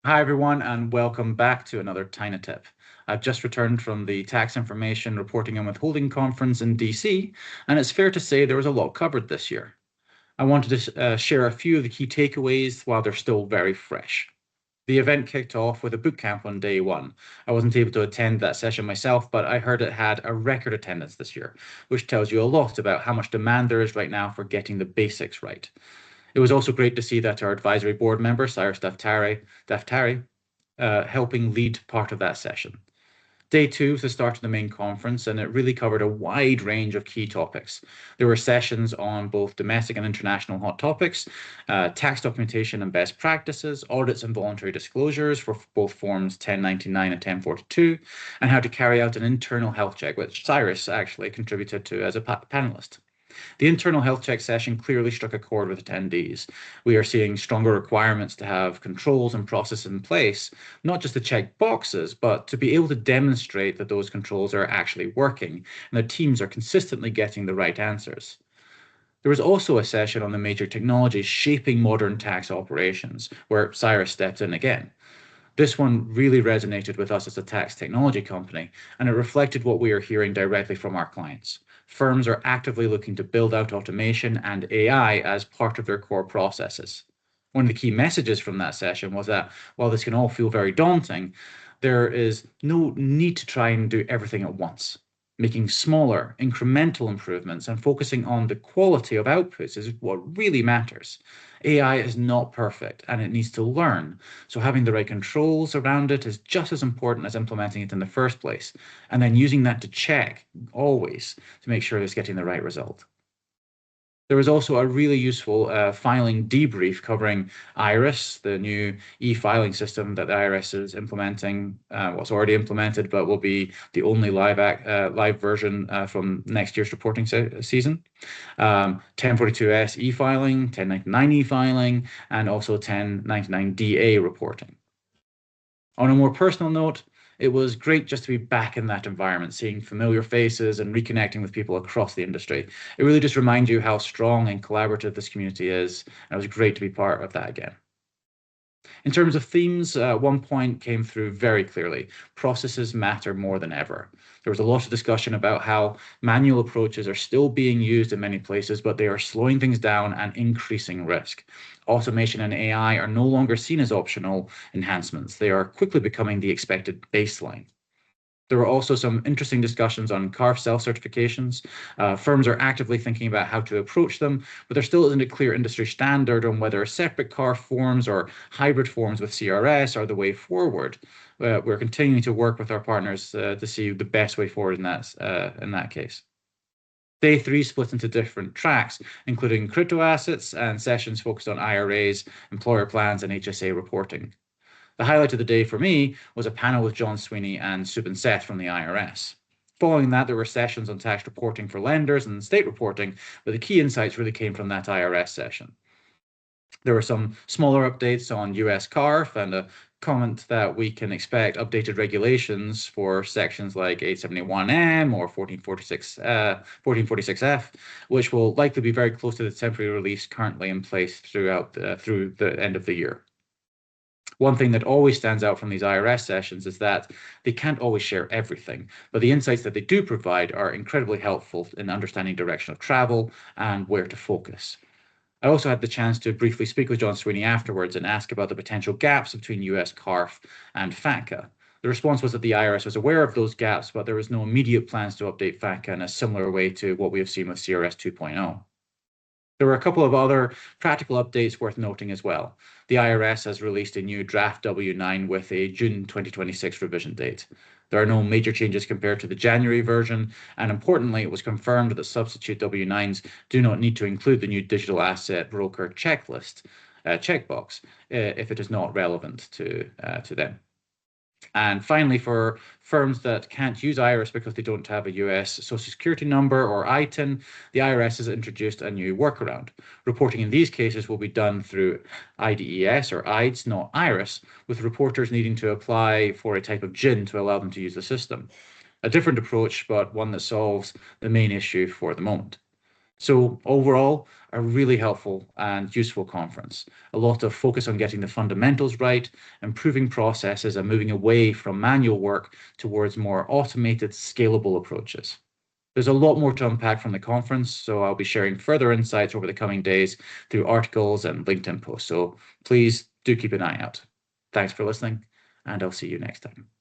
Hi, everyone, and welcome back to another TAINA tip. I've just returned from the Tax Information Reporting and Withholding Conference in DC, and it's fair to say there was a lot covered this year. I wanted to share a few of the key takeaways while they're still very fresh. The event kicked off with a bootcamp on day one. I wasn't able to attend that session myself, but I heard it had a record attendance this year, which tells you a lot about how much demand there is right now for getting the basics right. It was also great to see that our advisory board member, Cyrus Daftari, helping lead part of that session. Day two was the start of the main conference, and it really covered a wide range of key topics. There were sessions on both domestic and international hot topics, tax documentation and best practices, audits and voluntary disclosures for both Forms 1099 and 1042, and how to carry out an internal health check, which Cyrus actually contributed to as a panelist. The internal health check session clearly struck a chord with attendees. We are seeing stronger requirements to have controls and processes in place, not just to check boxes, but to be able to demonstrate that those controls are actually working and that teams are consistently getting the right answers. There was also a session on the major technologies shaping modern tax operations, where Cyrus stepped in again. This one really resonated with us as a tax technology company, and it reflected what we are hearing directly from our clients. Firms are actively looking to build out automation and AI as part of their core processes. One of the key messages from that session was that while this can all feel very daunting, there is no need to try and do everything at once. Making smaller, incremental improvements and focusing on the quality of outputs is what really matters. AI is not perfect and it needs to learn. So having the right controls around it is just as important as implementing it in the first place. And then using that to check always to make sure it's getting the right result. There was also a really useful filing debrief covering Iris, the new e-filing system that the IRS is implementing. What's already implemented, but will be the only live version from next year's reporting season. 1042S e-filing, 1099 e-filing, and also 1099 DA reporting. On a more personal note, it was great just to be back in that environment, seeing familiar faces and reconnecting with people across the industry. It really just reminds you how strong and collaborative this community is, and it was great to be part of that again. In terms of themes, one point came through very clearly. Processes matter more than ever. There was a lot of discussion about how manual approaches are still being used in many places, but they are slowing things down and increasing risk. Automation and AI are no longer seen as optional enhancements. They are quickly becoming the expected baseline. There were also some interesting discussions on CARF self-certifications. Firms are actively thinking about how to approach them, but there still isn't a clear industry standard on whether separate CARF forms or hybrid forms with CRS are the way forward. We're continuing to work with our partners to see the best way forward in that case. Day three split into different tracks, including crypto assets and sessions focused on IRAs, employer plans, and HSA reporting. The highlight of the day for me was a panel with John Sweeney and Subin Seth from the IRS. Following that, there were sessions on tax reporting for lenders and state reporting, but the key insights really came from that IRS session. There were some smaller updates on US CARF and a comment that we can expect updated regulations for sections like 871M or 1446F, which will likely be very close to the temporary release currently in place through the end of the year. One thing that always stands out from these IRS sessions is that they can't always share everything, but the insights that they do provide are incredibly helpful in understanding direction of travel and where to focus. I also had the chance to briefly speak with John Sweeney afterwards and ask about the potential gaps between US CARF and FATCA. The response was that the IRS was aware of those gaps, but there was no immediate plans to update FATCA in a similar way to what we have seen with CRS 2.0. There were a couple of other practical updates worth noting as well. The IRS has released a new draft W9 with a June 2026 revision date. There are no major changes compared to the January version, and importantly, it was confirmed that substitute W9s do not need to include the new digital asset broker checklist checkbox if it is not relevant to them. And finally, for firms that can't use IRS because they don't have a US Social Security number or ITIN, the IRS has introduced a new workaround. Reporting in these cases will be done through IDES or IDES, not IRIS, with reporters needing to apply for a type of GIN to allow them to use the system. A different approach, but one that solves the main issue for the moment. So overall, a really helpful and useful conference. A lot of focus on getting the fundamentals right, improving processes, and moving away from manual work towards more automated, scalable approaches. There's a lot more to unpack from the conference, so I'll be sharing further insights over the coming days through articles and LinkedIn posts. So please do keep an eye out. Thanks for listening, and I'll see you next time.